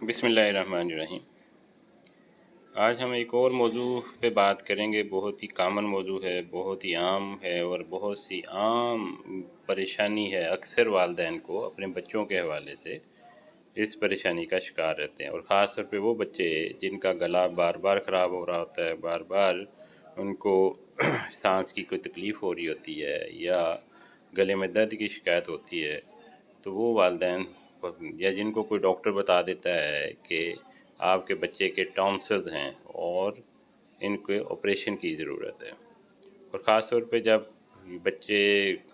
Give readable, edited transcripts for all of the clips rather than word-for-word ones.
بسم اللہ الرحمن الرحیم۔ آج ہم ایک اور موضوع پہ بات کریں گے، بہت ہی کامن موضوع ہے، بہت ہی عام ہے اور بہت سی عام پریشانی ہے۔ اکثر والدین کو اپنے بچوں کے حوالے سے اس پریشانی کا شکار رہتے ہیں، اور خاص طور پہ وہ بچے جن کا گلا بار بار خراب ہو رہا ہوتا ہے، بار بار ان کو سانس کی کوئی تکلیف ہو رہی ہوتی ہے یا گلے میں درد کی شکایت ہوتی ہے، تو وہ والدین یا جن کو کوئی ڈاکٹر بتا دیتا ہے کہ آپ کے بچے کے ٹانسلز ہیں اور ان کے آپریشن کی ضرورت ہے، اور خاص طور پہ جب بچے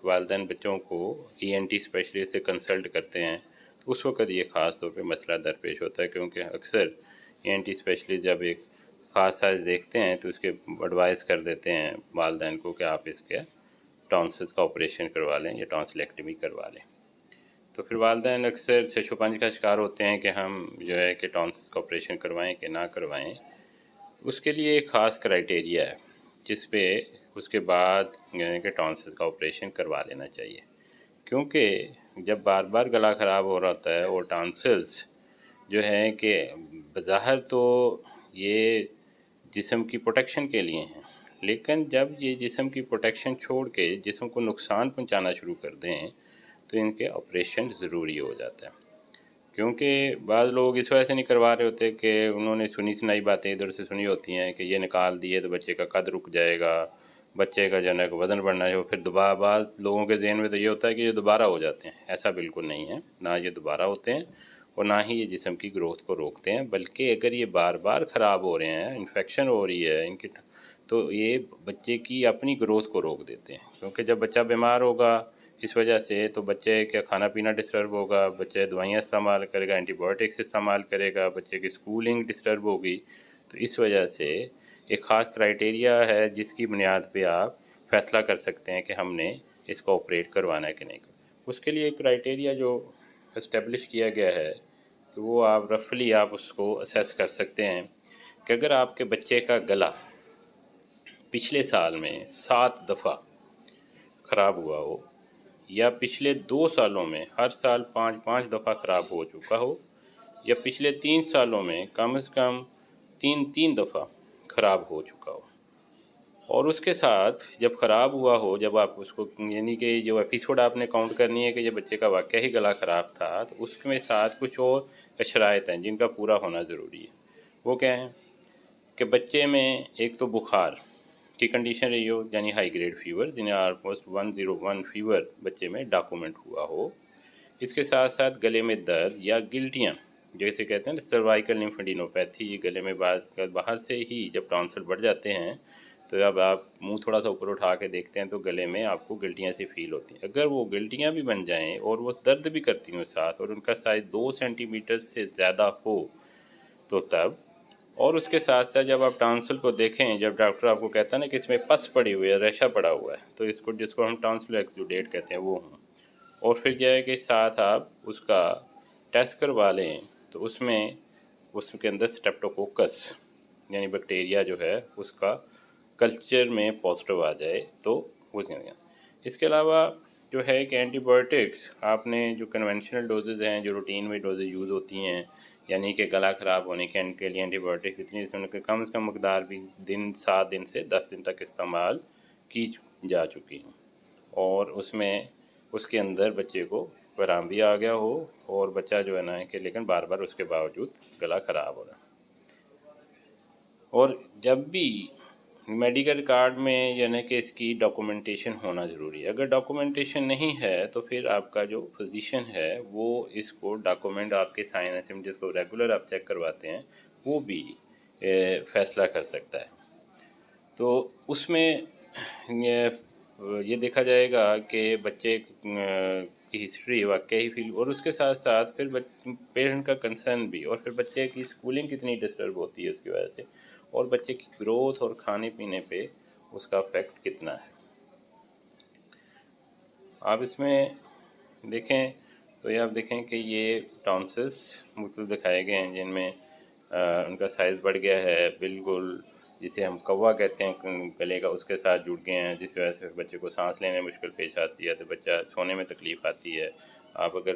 والدین بچوں کو ENT اسپیشلسٹ سے کنسلٹ کرتے ہیں تو اس وقت یہ خاص طور پہ مسئلہ درپیش ہوتا ہے، کیونکہ اکثر ENT اسپیشلسٹ جب ایک خاص سائز دیکھتے ہیں تو اس کے ایڈوائز کر دیتے ہیں والدین کو کہ آپ اس کے ٹانسلز کا آپریشن کروا لیں یا ٹانسلیکٹمی کروا لیں۔ تو پھر والدین اکثر شش و پنج کا شکار ہوتے ہیں کہ ہم جو ہے کہ ٹانسلز کا آپریشن کروائیں کہ نہ کروائیں۔ اس کے لیے ایک خاص کرائٹیریا ہے جس پہ اس کے بعد یعنی کہ ٹانسلز کا آپریشن کروا لینا چاہیے، کیونکہ جب بار بار گلا خراب ہو رہا ہوتا ہے اور ٹانسلز جو ہے کہ بظاہر تو یہ جسم کی پروٹیکشن کے لیے ہیں، لیکن جب یہ جسم کی پروٹیکشن چھوڑ کے جسم کو نقصان پہنچانا شروع کر دیں تو ان کے آپریشن ضروری ہو جاتا ہے۔ کیونکہ بعض لوگ اس وجہ سے نہیں کروا رہے ہوتے کہ انہوں نے سنی سنائی باتیں ادھر سے سنی ہوتی ہیں کہ یہ نکال دیے تو بچے کا قد رک جائے گا، بچے کا جو ہے وزن بڑھنا ہے، پھر دوبارہ بعض لوگوں کے ذہن میں تو یہ ہوتا ہے کہ یہ دوبارہ ہو جاتے ہیں۔ ایسا بالکل نہیں ہے، نہ یہ دوبارہ ہوتے ہیں اور نہ ہی یہ جسم کی گروتھ کو روکتے ہیں، بلکہ اگر یہ بار بار خراب ہو رہے ہیں، انفیکشن ہو رہی ہے ان کی، تو یہ بچے کی اپنی گروتھ کو روک دیتے ہیں۔ کیونکہ جب بچہ بیمار ہوگا اس وجہ سے تو بچے کا کھانا پینا ڈسٹرب ہوگا، بچے دوائیاں استعمال کرے گا، اینٹی بایوٹکس استعمال کرے گا، بچے کی اسکولنگ ڈسٹرب ہوگی۔ تو اس وجہ سے ایک خاص کرائٹیریا ہے جس کی بنیاد پہ آپ فیصلہ کر سکتے ہیں کہ ہم نے اس کو آپریٹ کروانا ہے کہ نہیں۔ اس کے لیے ایک کرائٹیریا جو اسٹیبلش کیا گیا ہے کہ وہ آپ رفلی آپ اس کو اسیس کر سکتے ہیں کہ اگر آپ کے بچے کا گلا پچھلے سال میں 7 دفعہ خراب ہوا ہو، یا پچھلے 2 سالوں میں ہر سال 5 دفعہ خراب ہو چکا ہو، یا پچھلے 3 سالوں میں کم از کم 3 دفعہ خراب ہو چکا ہو، اور اس کے ساتھ جب خراب ہوا ہو، جب آپ اس کو یعنی کہ جو ایپیسوڈ آپ نے کاؤنٹ کرنی ہے کہ یہ بچے کا واقعہ ہی گلا خراب تھا، تو اس میں ساتھ کچھ اور شرائط ہیں جن کا پورا ہونا ضروری ہے۔ وہ کیا ہیں کہ بچے میں ایک تو بخار کی کنڈیشن رہی ہو، یعنی ہائی گریڈ فیور، جنہیں آلموسٹ 101 فیور بچے میں ڈاکومنٹ ہوا ہو۔ اس کے ساتھ ساتھ گلے میں درد یا گلٹیاں، جیسے کہتے ہیں نا سروائیکل لیمفیڈینوپیتھی، گلے میں باہر سے ہی جب ٹانسل بڑھ جاتے ہیں تو جب آپ منہ تھوڑا سا اوپر اٹھا کے دیکھتے ہیں تو گلے میں آپ کو گلٹیاں سی فیل ہوتی ہیں۔ اگر وہ گلٹیاں بھی بن جائیں اور وہ درد بھی کرتی ہوں ساتھ، اور ان کا سائز 2 سینٹی میٹر سے زیادہ ہو، تو تب، اور اس کے ساتھ ساتھ جب آپ ٹانسل کو دیکھیں، جب ڈاکٹر آپ کو کہتا ہے نا کہ اس میں پس پڑی ہوئی ہے، ریشہ پڑا ہوا ہے، تو جس کو ہم ٹانسل ایکزوڈیٹ کہتے ہیں وہ ہوں، اور پھر جو ہے کہ ساتھ آپ اس کا ٹیسٹ کروا لیں تو اس کے اندر سٹریپٹوکوکس یعنی بیکٹیریا جو ہے اس کا کلچر میں پازیٹیو آ جائے تو وہ جائے گا۔ اس کے علاوہ جو ہے کہ اینٹی بایوٹکس آپ نے جو کنونشنل ڈوزز ہیں، جو روٹین میں ڈوزز یوز ہوتی ہیں، یعنی کہ گلا خراب ہونے کے لیے اینٹی بایوٹکس اتنی ان کے کم از کم مقدار بھی 7 دن سے 10 دن تک استعمال کی جا چکی ہیں، اور اس کے اندر بچے کو آرام بھی آ گیا ہو، اور بچہ جو ہے نا کہ لیکن بار بار اس کے باوجود گلا خراب ہو رہا ہے۔ اور جب بھی میڈیکل کارڈ میں یعنی کہ اس کی ڈاکومنٹیشن ہونا ضروری ہے۔ اگر ڈاکومنٹیشن نہیں ہے تو پھر آپ کا جو فزیشین ہے وہ اس کو ڈاکومنٹ آپ کے سائن جس کو ریگولر آپ چیک کرواتے ہیں وہ بھی فیصلہ کر سکتا ہے۔ تو اس میں یہ دیکھا جائے گا کہ بچے کی ہسٹری واقعی فیل، اور اس کے ساتھ ساتھ پھر پیرنٹ کا کنسرن بھی، اور پھر بچے کی اسکولنگ کتنی ڈسٹرب ہوتی ہے اس کی وجہ سے، اور بچے کی گروتھ اور کھانے پینے پہ اس کا افیکٹ کتنا ہے۔ آپ اس میں دیکھیں تو یہ آپ دیکھیں کہ یہ ٹانسلز مختلف دکھائے گئے ہیں جن میں ان کا سائز بڑھ گیا ہے، بالکل جسے ہم کوا کہتے ہیں گلے کا، اس کے ساتھ جڑ گئے ہیں، جس وجہ سے بچے کو سانس لینے میں مشکل پیش آتی ہے، تو بچہ سونے میں تکلیف آتی ہے۔ آپ اگر